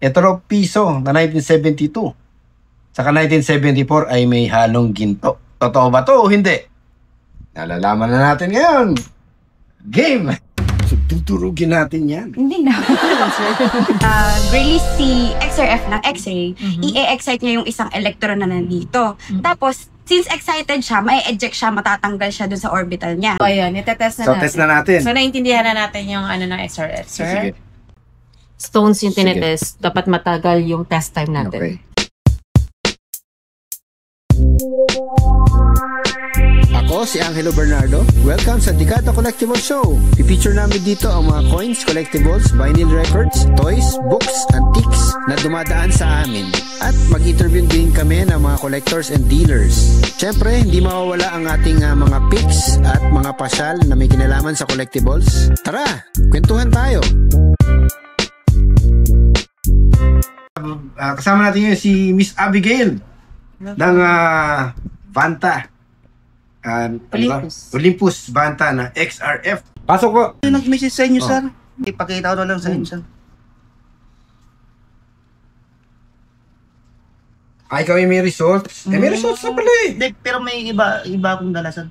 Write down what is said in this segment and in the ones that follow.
Ito raw piso na 1972. Saka 1974 ay may halong ginto. Totoo ba to o hindi? Nalalaman na natin ngayon. Game! So, tuturugin natin yan. Hindi na. Release si XRF ng X-ray, i-excite niya yung isang electron na nandito. Tapos, since excited siya, mai-eject siya, matatanggal siya dun sa orbital niya. O yun, itetest na So, natin. test na natin. So, naintindihan na natin yung ano ng XRF, sir. Sige. Stones yung Sige. tinetest. Dapat matagal yung test time natin. Okay. Ako si Angelo Bernardo. Welcome sa Dekada Collectible Show. Pipicture namin dito ang mga coins, collectibles, vinyl records, toys, books, antiques na dumadaan sa amin. At mag-interview din kami ng mga collectors and dealers. Siyempre, hindi mawawala ang ating mga picks at mga pasyal na may kinalaman sa collectibles. Tara, kwentuhan tayo. Kasama natin yun si Miss Abigail ng Vanta. Olympus Vanta na XRF. Pasok po. Nag-message sa inyo, sir. Ipakita ko na lang sa inyo, sir. Ay, kami may results. Eh, may results na pala eh. Hindi, pero may iba akong dala, sir.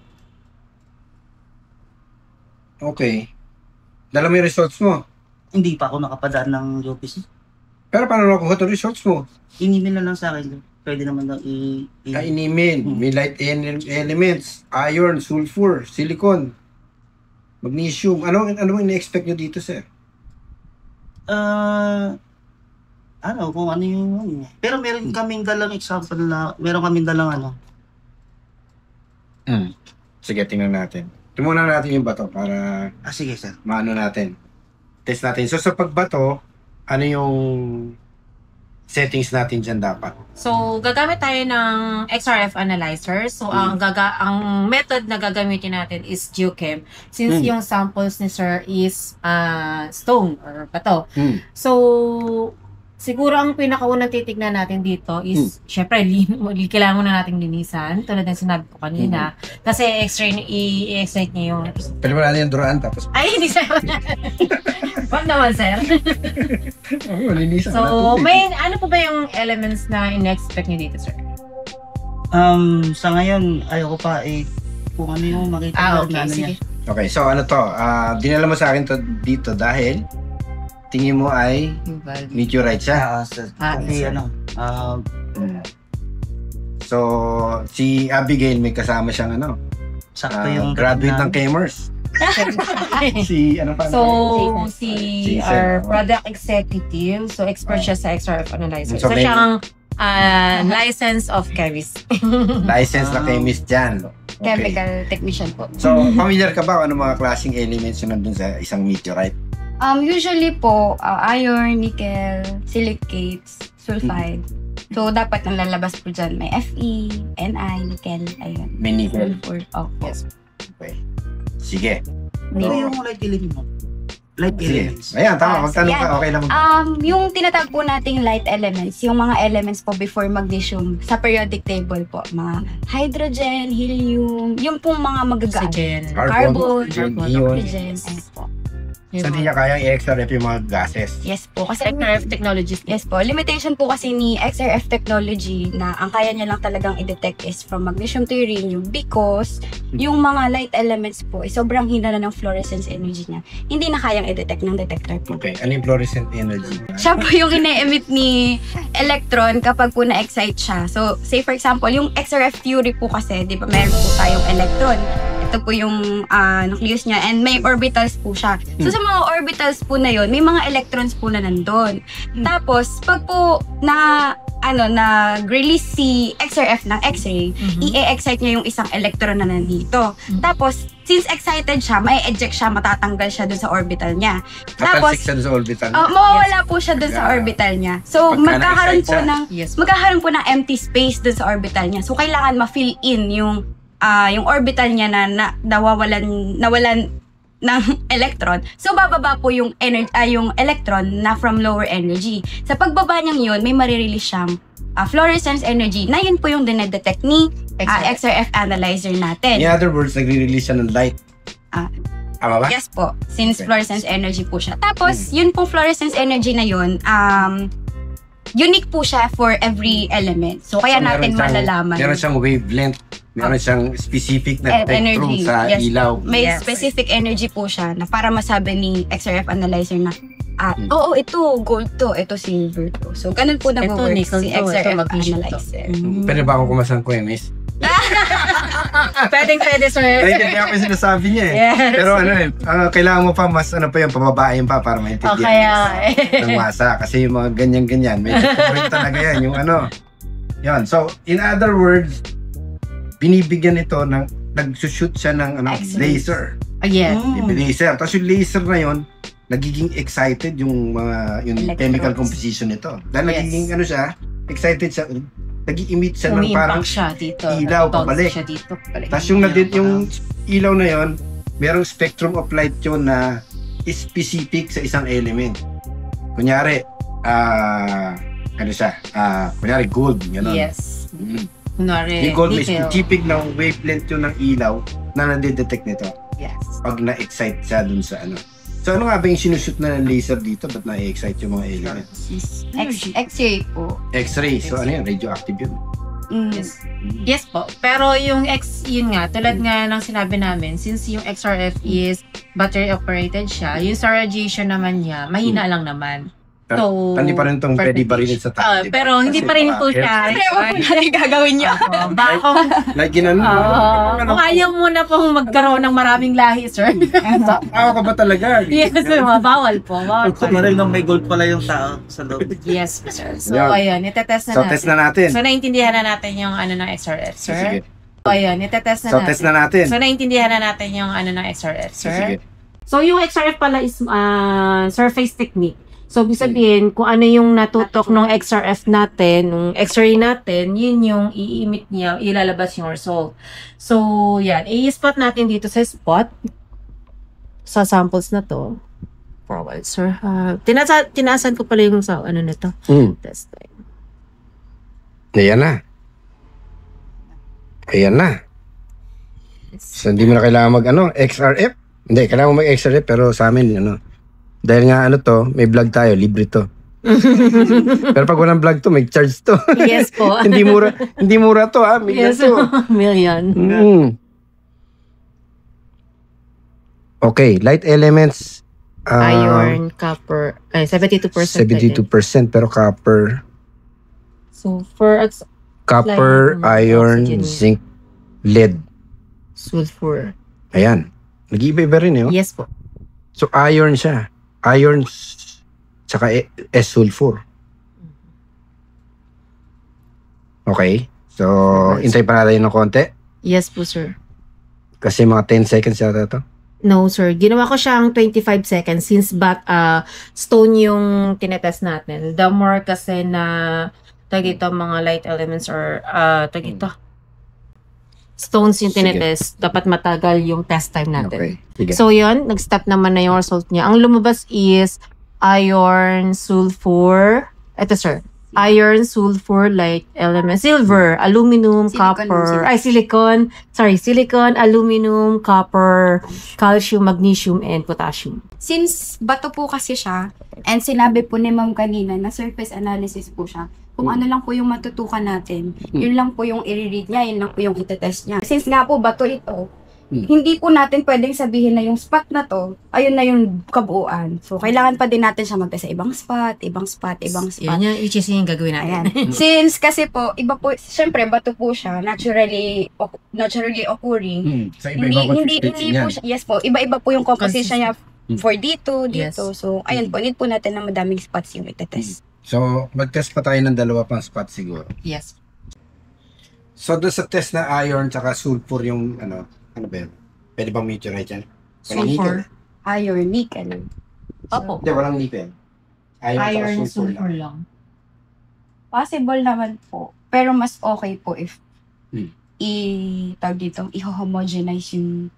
Okay. Dala mo yung results mo. Hindi pa ako nakapadaan ng UPC. Pero paano nakuha itong results mo? Inimin na lang sa akin, sir. Pwede naman daw Kainimin. May light elements. Iron, sulfur, silicon, magnesium. Ano ini-expect nyo dito, sir? Kung ano yung... Pero meron kaming dalang example na... Meron kaming dalang ano. Sige, tingnan natin. Tumunan natin yung bato para Sige, sir. maano natin. Test natin. So, sa pagbato, ano yung settings natin dyan dapat? So, gagamit tayo ng XRF analyzer. So, ang method na gagamitin natin is geochem. Since yung samples ni sir is stone or bato. So, siguro ang pinakaunang titignan natin dito is, syempre, kailangan muna nating linisan. Tulad ng sinabi ko kanina. Kasi i-excite niya yung... Pwede mo natin yung duraan tapos... Ay, hindi sir. Wag naman, sir. Linisan So, may ano po ba yung elements na in-expect niyo dito, sir? Sa ngayon, ayoko pa kung ano yung makita Okay, sige. Okay, so ano to? Dinala mo sa akin to dito dahil tingin mo ay meteorite siya. Sir. Yes, sir. So, si Abigail may kasama siyang Sakto yung graduate ng Kmers. Si ano pa? Si our product executive, so expert siya sa XRF analyzer. So, So, siyang license of chemist. License na chemist dyan. Okay. Chemical technician po. So, familiar ka ba kung ano mga klaseng elements yung nandun sa isang meteorite? Usually po, iron, nickel, silicates, sulfide. So, dapat nalalabas po dyan. May Fe, Ni, nickel, ayun. May nickel. Sulfur, Yes. Okay. Sige. Ano yung light element mo? Light elements. Ayan, tama. Magtanong ka, okay lang. Yung tinatawag po nating light elements, yung mga elements po before magnesium sa periodic table po, mga hydrogen, helium, yung pong mga magagaan. Oxygen. Carbon, ion. oxygen, ayun po. So, hindi niya kayang i-XRF yung mga gases. Yes po. Kasi XRF technologies. yes po. Limitation po kasi ni XRF technology na ang kaya niya lang talagang i-detect is from magnesium to uranium because yung mga light elements po is sobrang hina na ng fluorescence energy niya. Hindi na kayang i-detect ng detector po. Okay. Ano yung fluorescent energy? Siya po yung ine-emit ni electron kapag po na-excite siya. So, say for example, yung XRF theory po kasi, di ba, meron po tayong electron. Ito po yung nucleus niya and may orbitals po siya. So, sa mga orbitals po na yun, may mga electrons po na nandun. Tapos, pag po nag-release si XRF ng X-ray, i-excite niya yung isang electron na nandito. Tapos, since excited siya, mai-eject siya, matatanggal siya dun sa orbital niya. Tatalsik siya sa orbital. Mawawala po siya dun sa orbital niya. So, Pagka magkakaroon po ng empty space dun sa orbital niya. So, kailangan ma-fill in yung orbital niya na nawalan ng electron. So, bababa po yung electron na from lower energy. Sa pagbaba niyang yun, may marirelease siyang fluorescence energy na yun po yung dinedetect ni XRF analyzer natin. In other words, nagre-release siya ng light. Tama ba? Yes po. Since fluorescence energy po siya. Tapos, yun pong fluorescence energy na yun, unique po siya for every element. So, kaya So, natin malalaman. Meron siyang wavelength, meron siyang specific na spectrum Energy, sa yes. ilaw. May Yes. specific energy po siya na para masabi ni XRF analyzer na oo, ito gold to, ito silver to. So, ganun po nag-work nickel si to, ito XRF magnesium to. analyzer. Pwede ba ako kumasang ko, miss? Pwede, sir. Naiintindihan ko yung sinasabi niya eh. Yes. Pero kailangan mo pa mas pababain pa para maintindihan. Okay. Ng masa. Kasi yung mga ganyan-ganyan, medyo different talaga yan. Yung Yan. So, in other words, binibigyan ito ng, nagsushoot siya ng Excellent. laser. Yes. Laser. Tapos yung laser na yon nagiging excited yung yung Electrodes. chemical composition nito. Dahil Yes. nagiging excited siya, nag-i-emit siya ng parang Umi-impact siya dito. ilaw, Bounce pabalik. siya dito. Pabalik. tapos yung ilaw na yon, merong spectrum of light yun na specific sa isang element. Kunyari, kunyari gold, gano'n. Yes. Mm. Kunwari, Yung gold may nickel. specific na wavelength yun ng ilaw na nadidetect nito Yes. pag na-excite siya dun sa So ano nga ba yung sinushoot na ng laser dito? Ba't na-excite yung mga elements? X-ray po. X-ray. So ano yan? Radioactive yun. Yes. Yes po. Pero yung yun nga, tulad nga ng sinabi namin, since yung XRF is battery operated siya, yung sa radiation naman niya, mahina lang naman. So, Hindi pa rin itong pwede barilin sa taas. pero hindi pa rin po siya. Ewan ko na yung gagawin niya. Bako. Like ginano. Kung ayaw mo na pong magkaroon ng maraming lahi, sir. Ako ka ba talaga? Yes, sir. Bawal po. Bawal po. Kung nang may gold pala yung tao sa loob. Yes, sir. So, Yan. ayun. Itetest na So natin. test na natin. So, naintindihan na natin yung ng XRF, sir. Sige. So, ayun. Itetest na So natin. test na natin. So, naintindihan na natin yung ng XRF, sir. Sige. So, yung XRF pala is surface technique. So, ibig sabihin, kung ano yung natutok ng XRF natin, ng X-ray natin, yun yung i-emit niya, ilalabas yung result. So, yan. I-spot natin dito sa spot. Sa samples na to. For a while, sir. Tinasan ko pala yung sa na to. Test time. Ayan na. Ayan na. So hindi mo na kailangan XRF. Hindi, kailangan mo mag-XRF pero sa amin, dahil nga may vlog tayo, libre to. Pero pag walang vlog to, may charge to. Yes po. hindi mura to ha, million Yes, to. million. Okay, light elements. Iron, copper, 72%. 72% pero copper, So, for Iron, iron, oxygen. zinc, lead. sulfur. Ayan. Nag-iiba-iba rin eh. Yes po. So iron siya. Iron tsaka S-sulfur. Okay. So, intay pa natin ng konti. Yes po, sir. Kasi mga 10 seconds yata to. No, sir. Ginawa ko siyang 25 seconds since stone yung tinetest natin. The more kasi na ito mga light elements or stones yung Sige. tinetest, dapat matagal yung test time natin. Okay. Sige. So, yun. Nag-stop naman na yung result niya. Ang lumabas is iron, sulfur. Ito, sir. Iron, sulfur, light element, silver, aluminum, Silicon, silicon, aluminum, copper, calcium, magnesium, and potassium. Since bato po kasi siya, and sinabi po ni ma'am kanina na surface analysis po siya, kung ano lang po yung matutukan natin, yun lang po yung i-read niya, yun lang po yung itetest niya. Since nga po bato ito, hindi po natin pwedeng sabihin na yung spot na to, ayun na yung kabuuan. So, kailangan pa din natin siya magtest sa ibang spot. Yan yung which is yung gagawin natin. Ayan. Since kasi po, iba po, syempre, bato po siya, naturally occurring. Sa Hindi po siya, yes po, iba-iba po yung composition niya for dito. Yes. So, ayun po, need po natin na madaming spots yung itetest. So, mag-test pa tayo ng 2 pang spot siguro. Yes. So, doon sa test na iron tsaka sulfur yung ano ba yun? Pwede bang meteorite yan? Walang Sulfur. nickel. Iron, nickel. Opo. Hindi, walang nickel. Iron, tsaka sulfur lang. Possible naman po. Pero mas okay po if i-homogenize yung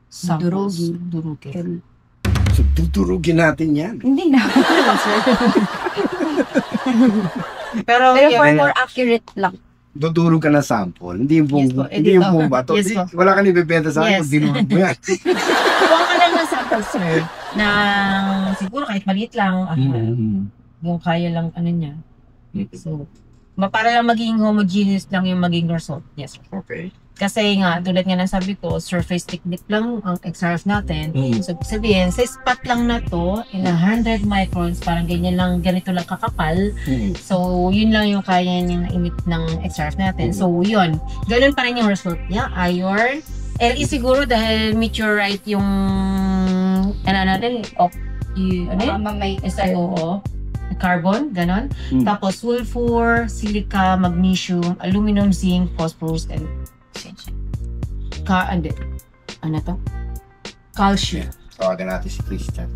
Samples. durugin. Durugin. So, tuturugin natin yan. Hindi na. Pero, Pero for more accurate lang. Dudurog ka ng sample. Hindi yung buong, Yes po, hindi yung dito. buong bato. Yes po. Wala ka nibibenta sa akin Yes. kung dinurog mo yan. kuha ka lang ng sample, sir, na siguro kahit maliit lang, yung kaya lang, niya. So, para lang maging homogeneous lang yung maging result. Yes, sir. Okay. Kasi nga, tulad nga ng sabi ko, surface technique lang ang XRF natin. So, sabihin, sa spot lang na to, in 100 microns, parang ganyan lang, ganito lang kakapal. So, yun lang yung kaya niyang na-emit ng XRF natin. So, yun. Ganun pa rin yung result niya. Iron. LE siguro dahil meteorite yung, natin, May SiO, carbon, ganon. Tapos, sulfur, silica, magnesium, aluminum, zinc, phosphorus, and ano to? Calcium. Tawagan natin si Christian.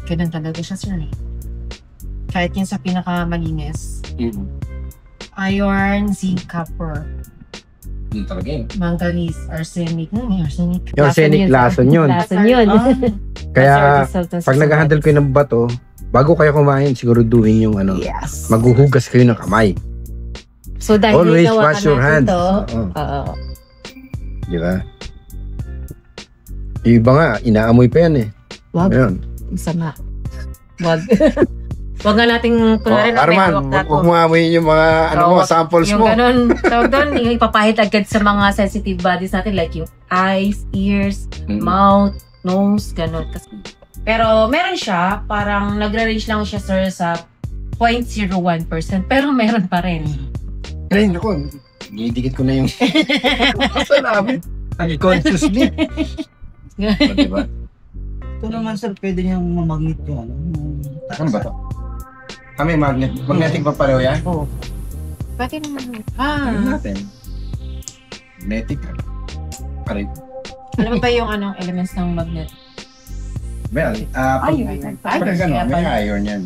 Ganun talaga siya, sir. Kahit yun sa pinakamalinis. Iron, zinc, copper, Yun talaga yun. manganese, arsenic. May arsenic. Yung arsenic, lason yun. Lason yun. Kaya, pag nag-handle kayo ng bato, bago kayo kumain, siguraduhin yung Yes. maghuhugas kayo ng kamay. So, dahil Always ginawa wash your natin hands. to, Oo. Di ba? Yung iba nga, inaamoy pa yan eh. wag. Ayun. Sama. Wag. Wag nga nating, kunwari na may Arman, hawak na to. huwag mo amoy yung mga samples yung mo. ganun, tawag doon, yung ipapahit agad sa mga sensitive bodies natin, like yung eyes, ears, mouth, nose, ganun. Pero meron siya, parang nagre-range lang siya, sir, sa 0.01%, pero meron pa rin. Ay, naku, dinidikit ko na yung salamin. Unconsciously. Diba? Ito naman sir, pwede niyang mamagnet yung Ano ba to? May magnet. Magnetic pa pareho yan? Oo. Pwede naman. Ano natin? Magnetic. Pareho. Alam mo ba yung elements ng magnet? Well, Iron. pag gano'n, may iron yan.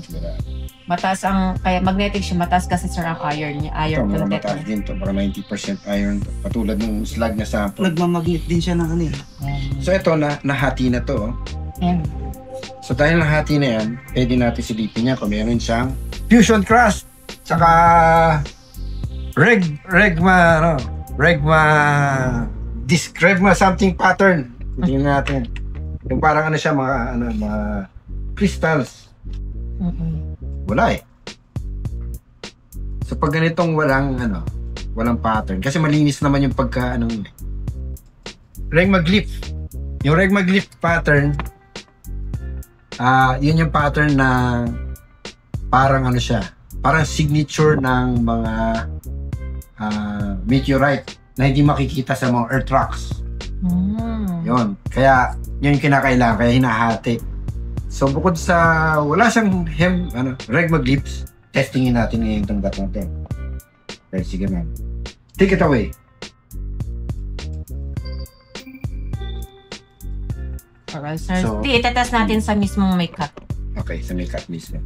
Mataas kaya magnetic siya, mataas kasi sir ang iron niya. Ito, Iron mga content mataas niya. din to. Baka 90% iron to. Patulad ng slag na sample. Nagmamagnet din siya ng kanila. So ito, nahati na to. Ayan. So dahil nahati na yan, pwede natin silipin niya kung meron siyang fusion crust. Tsaka regma something pattern. Tingnan natin. Yung parang siya, mga crystals. Wala eh. So pag ganitong walang pattern, kasi malinis naman yung regmaglyph. Yung regmaglyph pattern, yun yung pattern na parang parang signature ng mga meteorite na hindi makikita sa mga earth rocks. Yun. Kaya yun yung kinakailangan, kaya hinahati. So bukod sa wala siyang regmaglyphs, testingin natin ngayon itong batong ito. Okay, sige ma'am. Take it away. Alright, sir. So- Itetest natin sa mismong may cut. Okay, sa may cut mismo.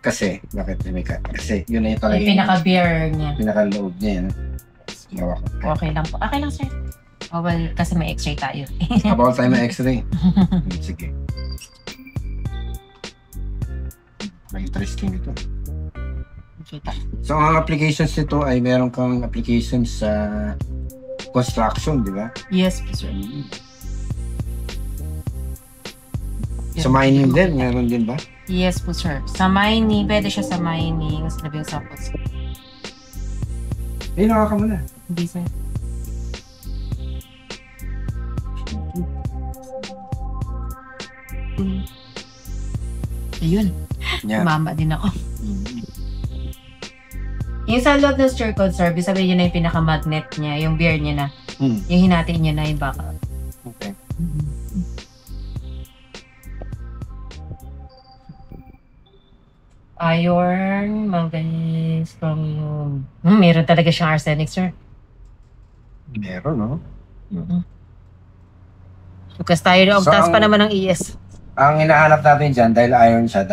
Kasi, bakit may cut? Kasi yun na yung talaga Yung pinaka-bare niya. pinaka-loob niya yan. Hawak ko. Okay lang po. Okay lang, sir. Oh, well, kasi may x-ray tayo. About time na x-ray. Sige. Interesting ito. So, ang applications nito ay meron kang applications sa construction, di ba? Yes, sir. Sa mining din, meron din ba? Yes po, sir. Sa mining, pwede siya sa mining. Mas labi yung samples. Eh, nakaka mo na. Hindi, sir. Ayun. Yan. Mama din ako. Yung sa loob ng circle, sir, sabihin yun na yung pinaka-magnet niya, yung bear niya na. Yung hinatiin niya na yung backup. Okay. Iron, manganese, chromium. Meron talaga siyang arsenic, sir. Meron, no? Bukas tayo na, So, taas pa ang- naman ng ES. Ang hinahanap natin dyan, dahil iron siya,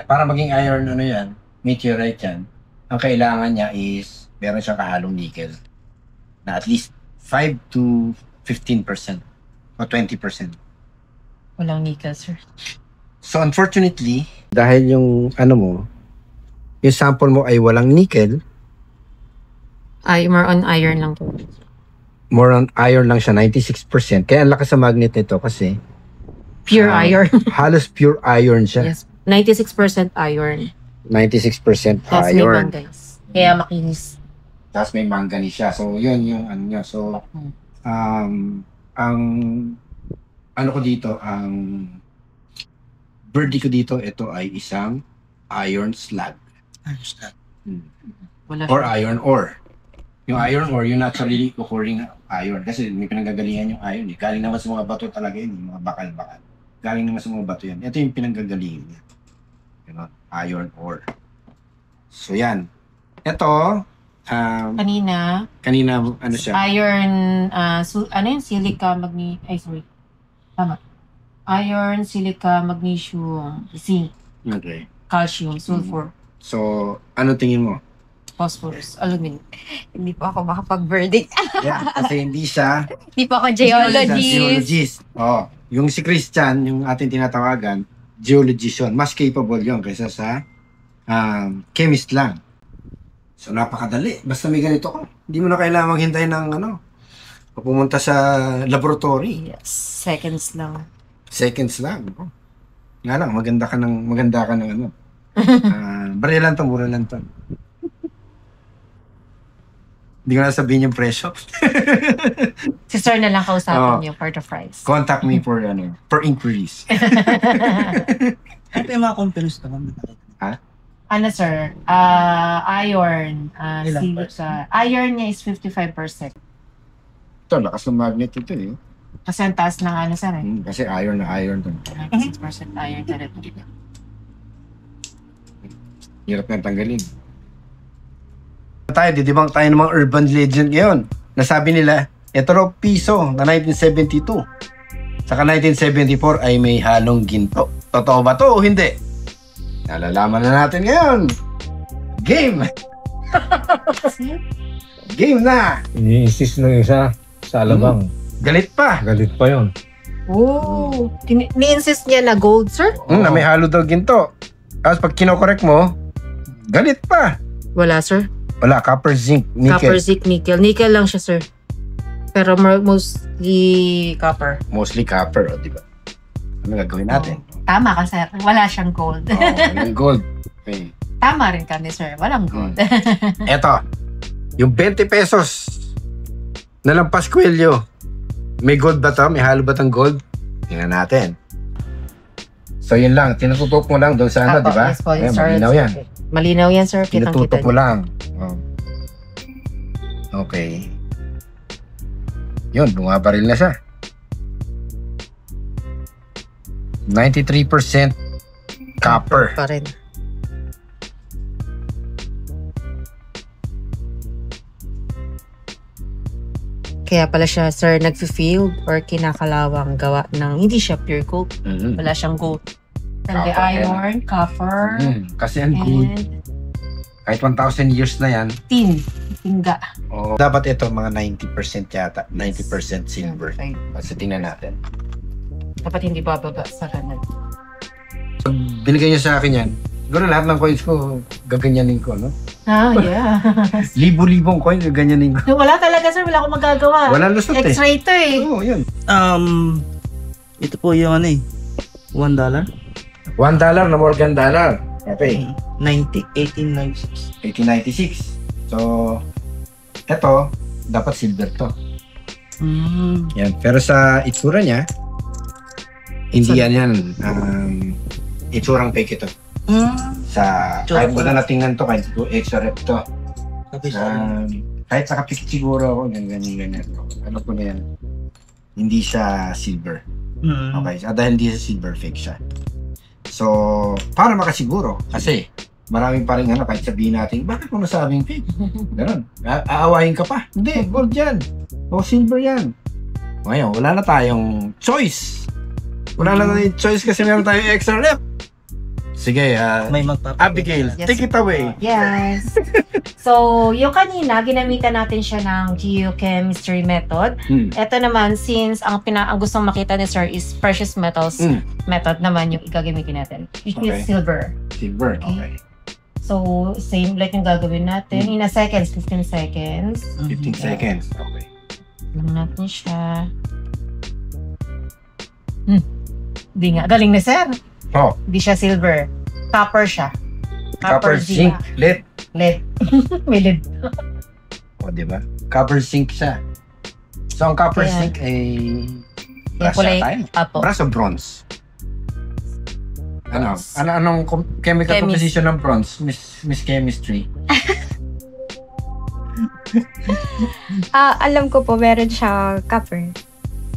para maging iron, meteorite yan, ang kailangan niya is, meron siyang kahalong nickel na at least 5 to 15% o 20%. Walang nickel, sir. So unfortunately, dahil yung yung sample mo ay walang nickel, Ay, more on iron lang po. more on iron lang siya, 96%. Kaya ang lakas sa magnet nito kasi Pure iron. halos pure iron siya. Yes. 96% iron. 96% Tapos may iron. manganese. Kaya makinis. Tapos may manganese siya. So, yun yung ano niya. So, ang ano ko dito, ang verdict ko dito, ito ay isang iron slag. Ayos na. Wala Or siya. iron ore. Yung iron ore, yung naturally occurring iron. Kasi may pinanggagalingan yung iron. Galing naman sa mga bato talaga yun, yung mga bakal-bakal. Galing naman sa mga bato yan. Ito yung pinanggagalingan niya. Ganun, iron ore. So yan. Ito, Kanina, kanina, ano siya? iron, ano yun? Silica, Tama. Iron, silica, magnesium, zinc, Okay. calcium, sulfur, So, ano tingin mo? phosphorus, aluminum. Hindi po ako makapag-verdict. Yeah, kasi hindi siya Hindi po ako geologist. geologist. Oh, yung si Christian, yung ating tinatawagan, geologist yun. Mas capable yun kaysa sa chemist lang. So, napakadali. Basta may ganito ka. Hindi mo na kailangan maghintay ng pumunta sa laboratory. Yes, seconds lang. Seconds lang. Oh. Nga lang, maganda ka ng ano. Barya lang to, mura lang to. Hindi ko na sabihin yung presyo. Si sir na lang kausapin Oo. niyo for the price. Contact me for inquiries. Ano pa yung mga companies naman na nakita? Ano sir? Iron, Ilang silica. Iron niya is 55%. Ito, lakas ng magnet ito eh. Kasi ang taas ng ano sir eh. Kasi iron na iron to. 96% iron talaga. Hirap na tanggalin. Didibang tayo ng mga urban legend ngayon. Nasabi nila, ito raw piso na 1972. Saka 1974 ay may halong ginto. Totoo ba to o hindi? Nalalaman na natin ngayon. Game! Game na! Ini-insist ng isa sa alabang. Galit pa. Galit pa yon. Oh, ni-insist niya na gold sir? Na may halo daw ginto. Tapos pag kinokorek mo, galit pa. Wala sir. Wala, copper, zinc, nickel. Copper, zinc, nickel. Nickel lang siya sir. Pero mostly copper. Mostly copper, di ba? Ano gagawin natin? Tama ka sir. Wala siyang gold. Walang gold. Okay. Tama rin kami sir. Walang gold. Eto, yung 20 pesos na lang Pascuello. May gold ba to? May halo ba tong gold? Tingnan natin. So yun lang, tinututok mo lang doon sa ano, Apo, di ba? yes po, Ayan, sir. malinaw yan. Malinaw yan sir. Tinututok Kitang-kita mo niya. lang. Oh. Okay. Yun, bumabaril na siya. 93% copper. Pa rin. Kaya pala siya, sir, nag-field or kinakalawang gawa ng hindi siya pure gold. Mhm. Wala siyang gold. And the Copper, iron, copper, Kasi ang gold, and kahit 1,000 years na yan, tin. Tingga. dapat ito mga 90% yata. 90% silver. Okay. Kasi tingnan natin. Dapat hindi bababa sa kanan. Pag binigay niyo sa akin yan, siguro lahat ng coins ko, gaganyanin ko, no? Ah, yeah. Libo-libong coins, gaganyanin ko. Wala talaga, sir. Wala akong magagawa. Wala lusot eh. X-ray to eh. Oo, yun. Ito po yung ano eh. $1. $1 na Morgan dollar. Okay. 1896. 1896. So, eto, dapat silver to. Yan. Pero sa itsura niya, hindi yan yan. Itsurang fake ito. Sa, Itsura kahit pala. ba na natingnan to, kahit XRF to. Sabi sa Kahit nakapikit siguro ako, ganyan. Ano ko na yan? Hindi siya silver. Okay, dahil hindi siya silver, fake siya. So, para makasiguro, kasi maraming pa rin kahit sabihin natin, bakit mo nasabing fake? Ganon. Aawahin ka pa. Hindi, gold yan. O silver yan. Ngayon, wala na tayong choice. Wala na tayong choice kasi meron tayong extra rep. Sige, may magpapakita. Abigail, Yes. take it away. Yes. So, yung kanina, ginamitan natin siya ng geochemistry method. Ito naman, since ang gustong makita ni sir is precious metals method naman yung igagamitin natin. Which Okay. is silver. Silver, okay. So, same like yung gagawin natin. In a seconds, 15 seconds. 15 seconds, okay. Lang natin siya. Hindi nga. Galing na sir. Oh, Hindi siya silver. Copper siya. Copper, zinc, lead. LED. May LED. O, di ba? Copper zinc siya. So, ang copper Kaya- zinc ay Kaya brass kulay, tayo. apo. Brass o bronze? Anong chemical Chemist. composition ng bronze? Miss Chemistry. Alam ko po, meron siya copper.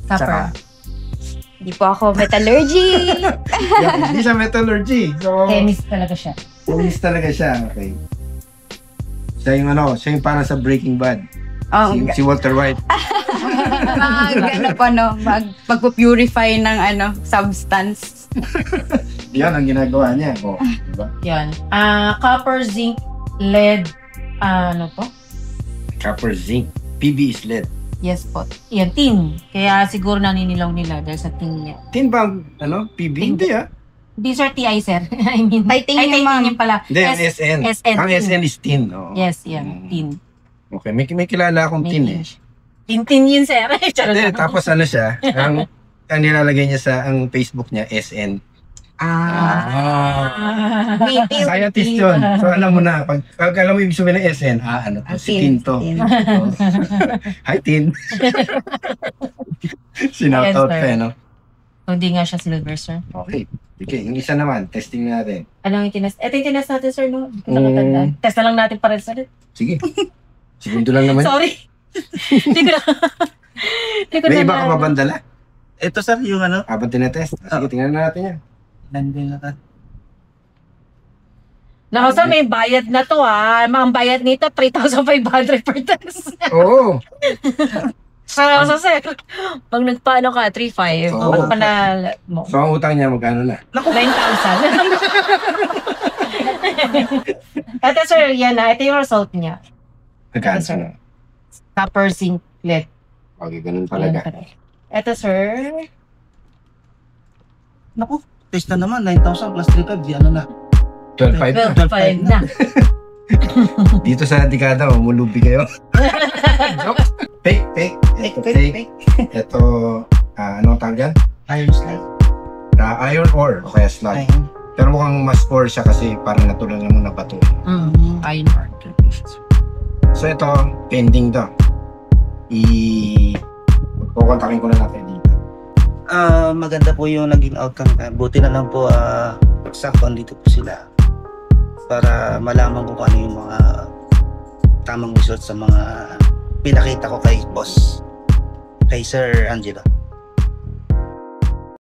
Copper. Hindi po ako metallurgy. Hindi siya metallurgy. So, Chemist talaga siya. chemist talaga siya. Okay. Siya yung parang sa Breaking Bad. Oh, Si Walter White. magpo-purify ng substance. Yan ang ginagawa niya. O, diba? Yan. Copper, zinc, lead, ano po? Copper, zinc. PB is lead. Yes po. Yan, tin. Kaya siguro naninilaw nila dahil sa tin niya. Tin ba ang PB? Hindi These are TI, sir. I mean, Titanium, titanium pala. Hindi, ang SN. SN. Ang SN is tin. Oo. Yes, yan. Tin. Okay, may kilala akong tin eh. Tin yun, sir. Charot Hindi, lang. tapos siya, ang nilalagay niya sa ang Facebook niya, SN. Scientist yun. So alam mo na, pag alam mo ibig sabihin ng SN, si tin to. Hi, tin. Sinout out Yes, sir. pa, no? Hindi nga siya silver, sir. Okay. Okay, yung isa naman, testing natin. Ano yung tinest? Ito yung tinest natin, sir, no? Hindi ko nakatandaan. Test na lang natin para sa Sige. Segundo lang naman. Sorry. Hindi ko na. Hindi ko May na. iba ka pa bang dala? Ito sir, yung Habang tinetest. Sige, tingnan natin yan. nandun na tayo. Naku, sir, may bayad na to, ah. Ang bayad nito, 3,500 per test. Oo. So, sir, pag nagpaano ka, 3,500. Oo. Pag panala mo, So ang utang niya, magkano na? 9,000. Ito, sir, yan na. Ito yung result niya. Magkano Yes, sir. na? Copper, zinc, lead. Okay, ganun Yan, talaga. sir. Ito, sir. Naku, test na naman, 9,000 plus 3,500, di ano na. 12.5 na. 12,500 na. Dito sa dekada, umulubi kayo. Joke. Fake. Ito fake. Ito, ano tanggal? Iron slide. Iron ore, o kaya slag. Ayun. Pero mukhang mas ore siya kasi parang natulang mo na bato. Ayun. So ito, pending to. Kukontakin ko na natin dito. Maganda po yung naging outcome. Buti na lang po, sakto andito po sila. Para malaman ko kung ano yung mga tamang result sa mga pinakita ko kay boss. Kay Sir Angelo.